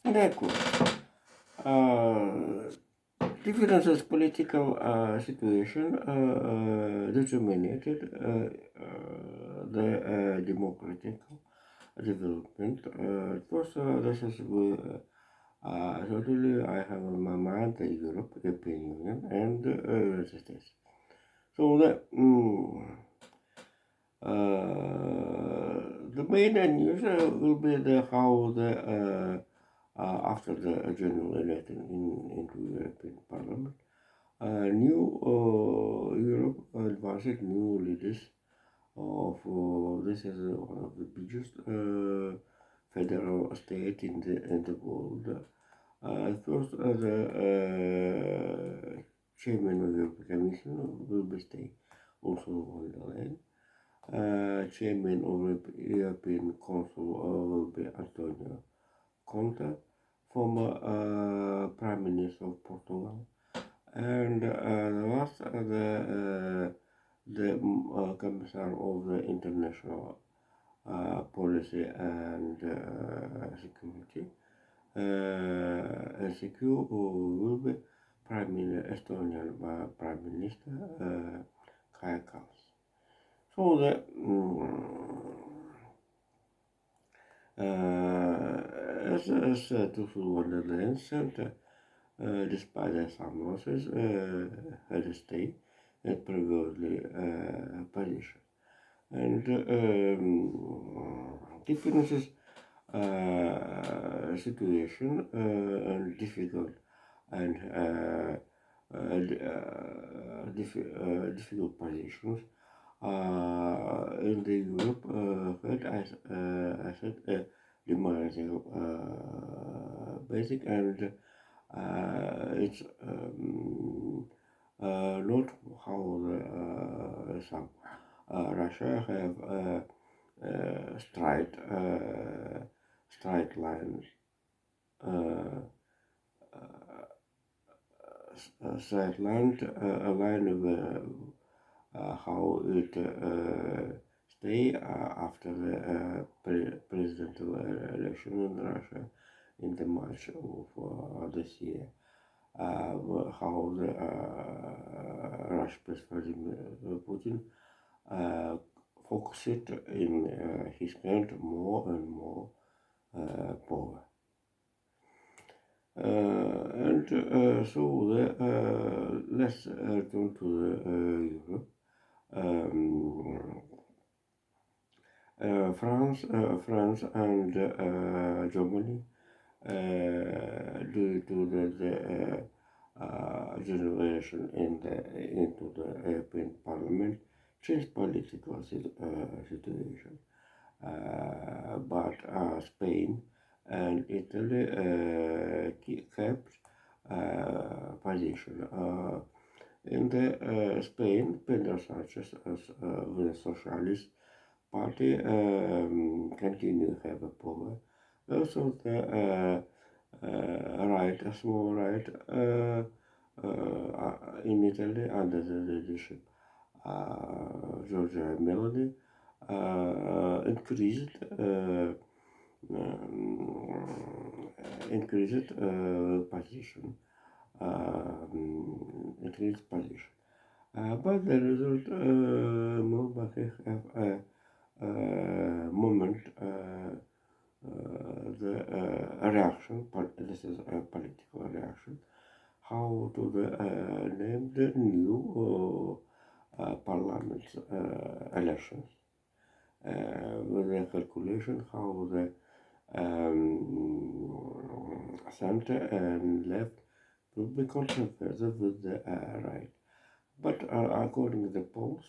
Ecco, uh, differences political situation determined the democratic development. First, this is totally I have in my mind the European Union and United States. So the main news will be the how the after the general election into European Parliament, new Europe advances new leaders of this is one of the biggest federal state in the world. First, the chairman of the European Commission will be stay also on the line. Chairman of the European Council will be Antonio Conte, former Prime Minister of Portugal, and the last the Commissar of the International Policy and Security, SQ will be Estonian Prime Minister Kaja Kallas. So the as 2011, despite some losses, had stayed at previously position. And differences situation and difficult and difficult positions in the Europe had I said democratic basic and it's not how some Russia have straight lines straight line aligned with how it stay after the presidential election in Russia in the March of this year. How the Russian President Putin focused in his hand more and more power. So let's turn to the Europe. France and Germany, due to the generation into the European Parliament, changed political situation. But Spain and Italy kept position. In the Spain, Pedro Sanchez as the Socialist Party continue to have a power. Also, the right, a small right in Italy under the leadership Giorgia Meloni increased position, increased position. But the result, Mubarak have a moment, the reaction, this is a political reaction, how to name the new parliament elections. With the calculation how the center and left will be controversial with the right. But according to the polls,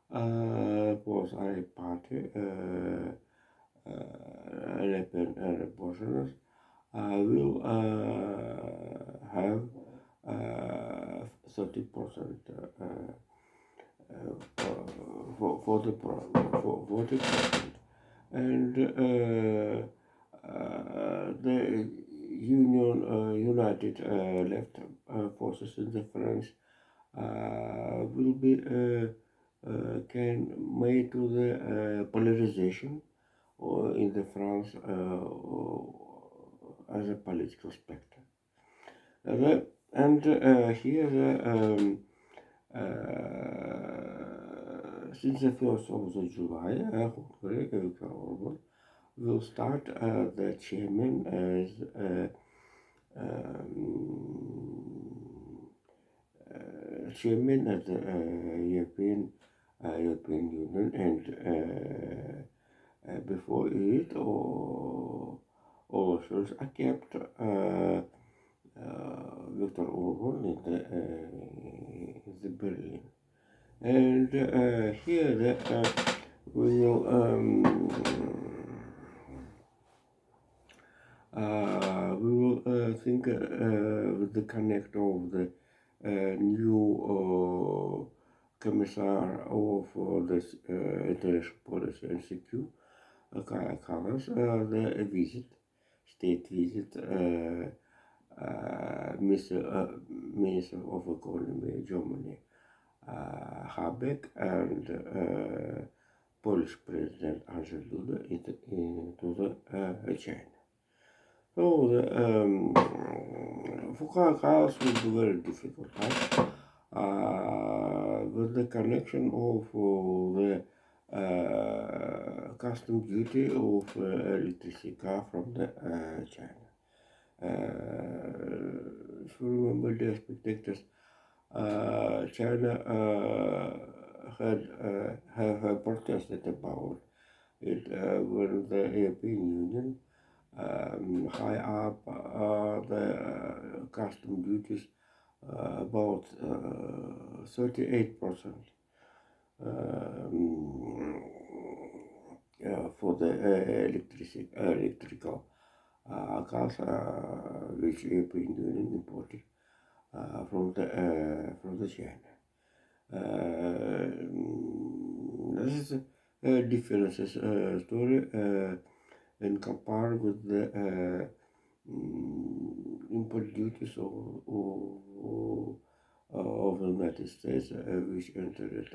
was a party, Le Pen and the Bolsonaros, will have 30% for the 40%, and the United Left forces in the France will be can made to the polarization or in the France as a political spectre. And here since the 1st of the July, hopefully Ilkka Orban will start the chairman as chairman of the European Union, and before it, all officials are kept Viktor Orban in the Berlin. And here we will think with the connect of the new Commissar of the International Policy and Security, Kaja Kallas, the state visit, Minister of Economy, Germany, Habeck, and Polish President Andrzej Duda into the China. So for Kaja Kallas will be very difficult time with the connection of the custom duty of electricity car from the China. If you remember the spectators, China have protested about it when the European Union high up the custom duties about 38% for the electrical cars which European Union imported from the China. This is a different story and compared with the import duties of the United States, which entered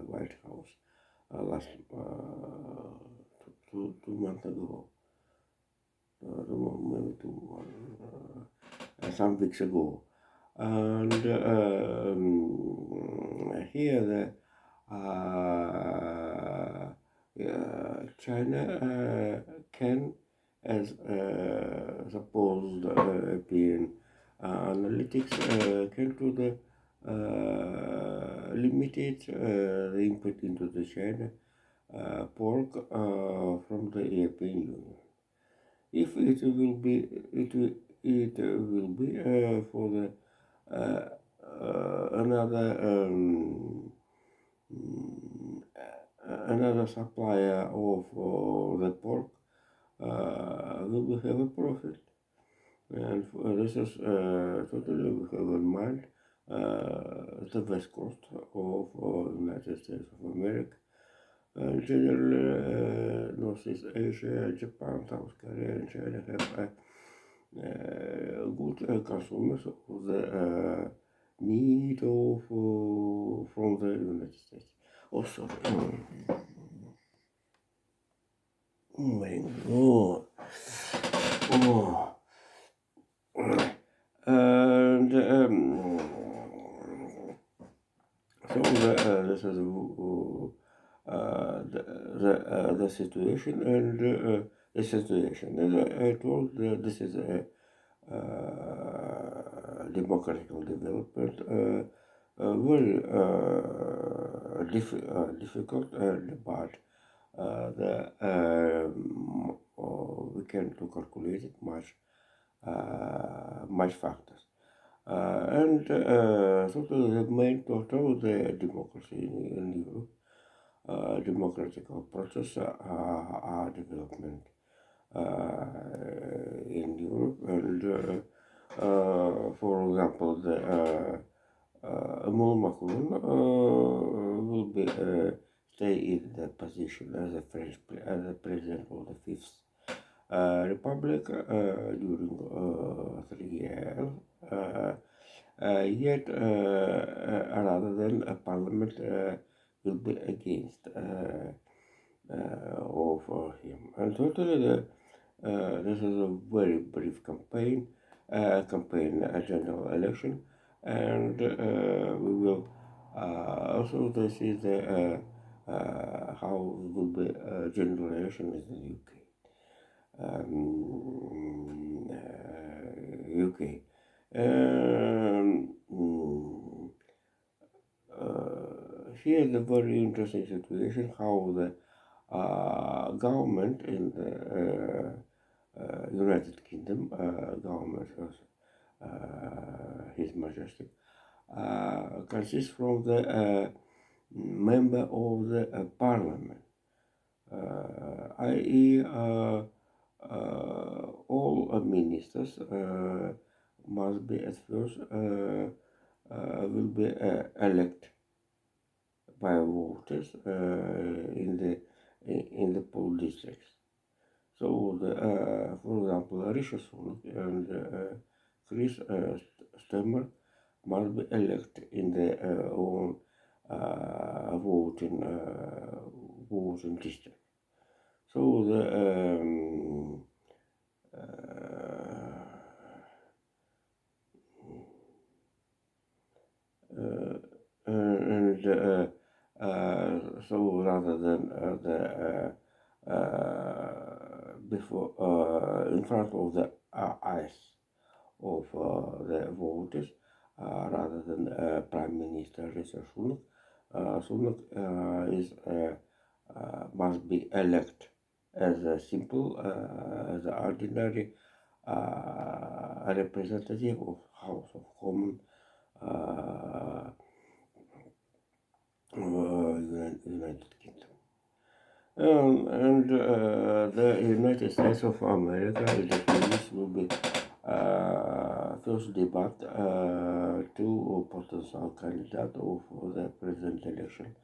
White House last 2 months ago, maybe some weeks ago. And here China can, as supposed European analytics, can to the limited the input into the China pork from the European Union. If it will be, it will be for the another supplier of the pork will have a profit, and this is totally we have in mind the west coast of United States of America. Generally, Northeast Asia, Japan, South Korea, and China have good consumers of the meat of from the United States. Also, oh my God. Oh. And so this is the situation, and the situation. As I told, this is a democratical development, very difficult, but we can to calculate it much factors. And so the main total the democracy in Europe, democratical process are development in Europe, and for example, the Emmanuel Macron will be stay in the position as as the president of the Fifth Republic during 3 years. Yet, rather than a parliament will be against of him, and totally This is a very brief campaign, a general election, and we will also this is the how will be general election in the UK. UK. Here is a very interesting situation how the government in the United Kingdom, government of His Majesty, consists from the member of the parliament, i.e. All ministers must be at first will be elected by voters in the poll districts. So, for example, Rishi Sunak and Chris Stemmer must be elected in their own voting district. So so rather than before in front of the eyes of the voters, rather than Prime Minister Rishi Sunak, Sunak is must be elected as a simple, as an ordinary representative of House of Commons, United Kingdom. And the United States of America, the police will be first debate two potential candidates of the president election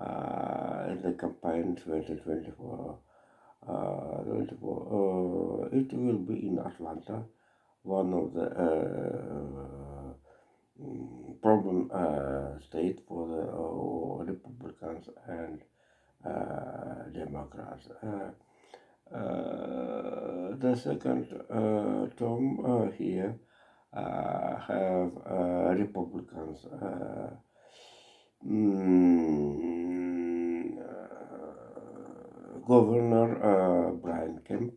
in the campaign 2024. It will be in Atlanta, one of the problem state for the Republicans and Democrats. The second term here have Republicans. Governor Brian Kemp,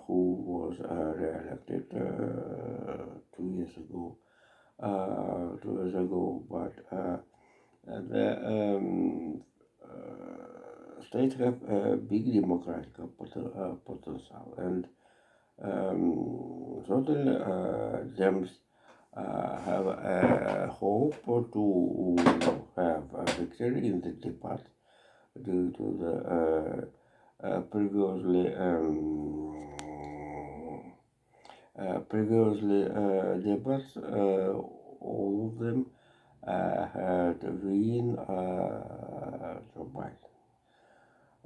who was re-elected 2 years ago. 2 years ago, but the states have a big democratic potential, and certainly Dems have a hope to have a victory in the debate due to the previously debates, all of them had win Joe Biden.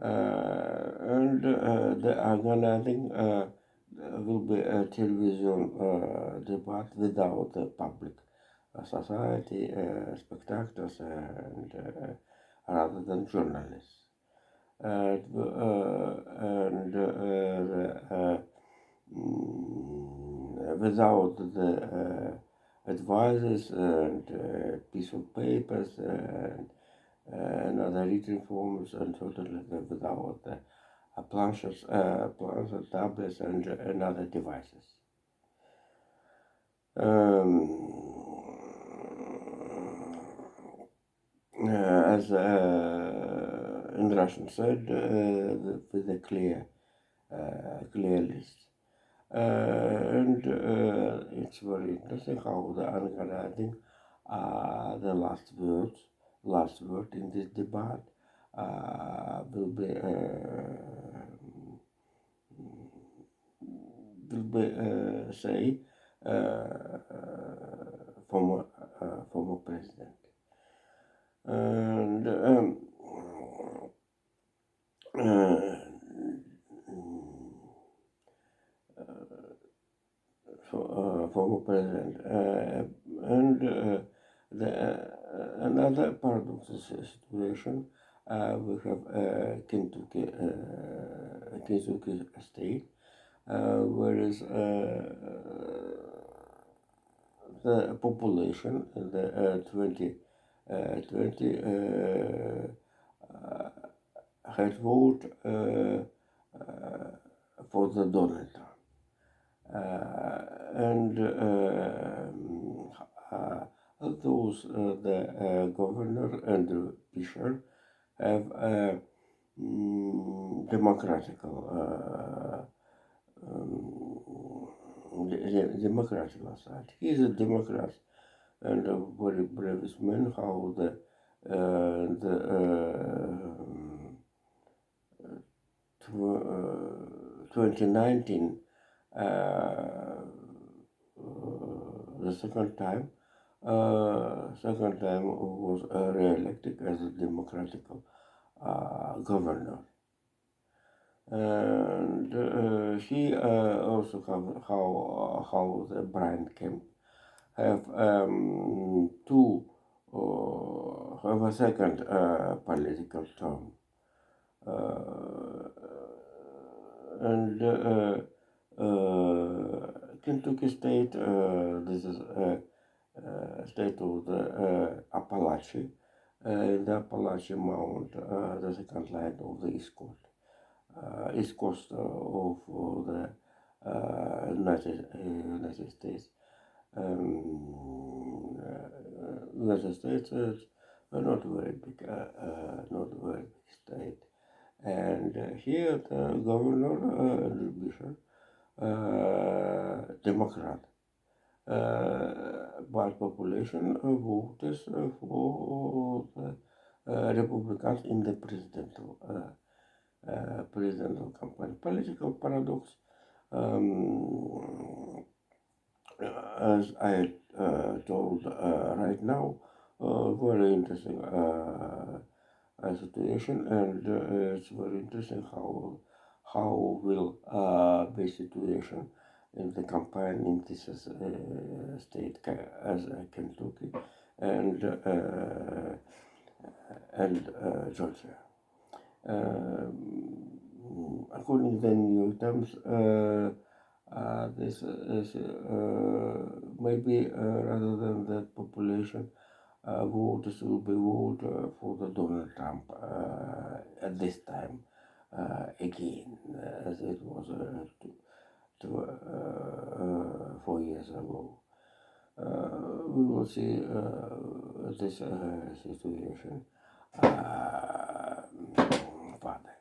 And the organizing will be a television debate without the public society, spectators, and rather than journalists. Without the advices and piece of papers and other written forms, and totally without planches, tablets, and other devices. As in Russian said, with a clear list. And it's very interesting how the organizing the last word in this debate will be say former president. And former president, and another part of the situation, we have Kentucky Kentucky state, whereas the population in the 2020 had voted for the Donald Trump. And those the governor and the bishop have democratical democratical side. He is a Democrat and a very brave man. How the 2019 the second time was re-elected as a democratic governor, and he also have how the Brian Kemp have two have a second political term, and Kentucky State, this is state of the Appalachia, the Appalachian Mount, the second line of the east coast of the United States. United States is not very big, not very big state, and here the governor and the bishop, Democrat. But population voters for the Republicans in the presidential campaign. Political paradox, as I told right now, very interesting situation, and it's very interesting how will be situation in the campaign in this state as Kentucky and Georgia. According to the New York Times, this is maybe rather than that population voters will be vote for the Donald Trump at this time again, as it was 4 years ago. We will see this situation further.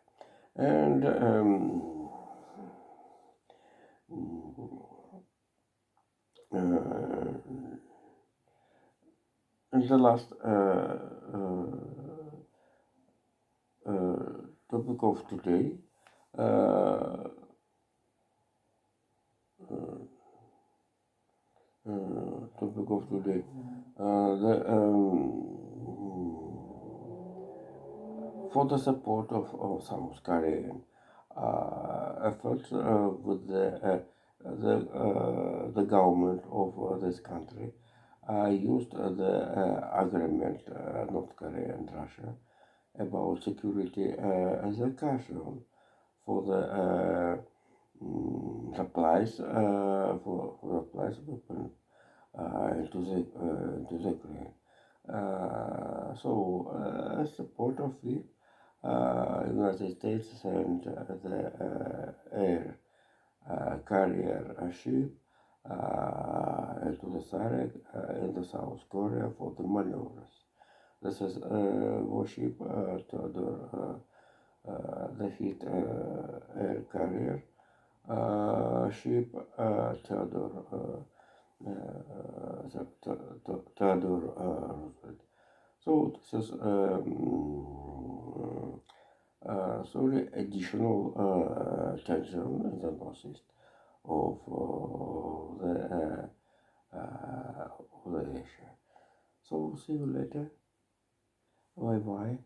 And in the last topic of today, for the support of South Korean efforts with the government of this country used the agreement North Korea and Russia about security as a caution for the supplies for supplies of weapons into the Ukraine. So as support of it, United States sent the air carrier ship to the Sarek in the South Korea for the maneuvers. This is warship Theodore, the hit air carrier ship Theodore Roosevelt. So this is additional tension in the northeast of the Asia. So see you later. Bye bye.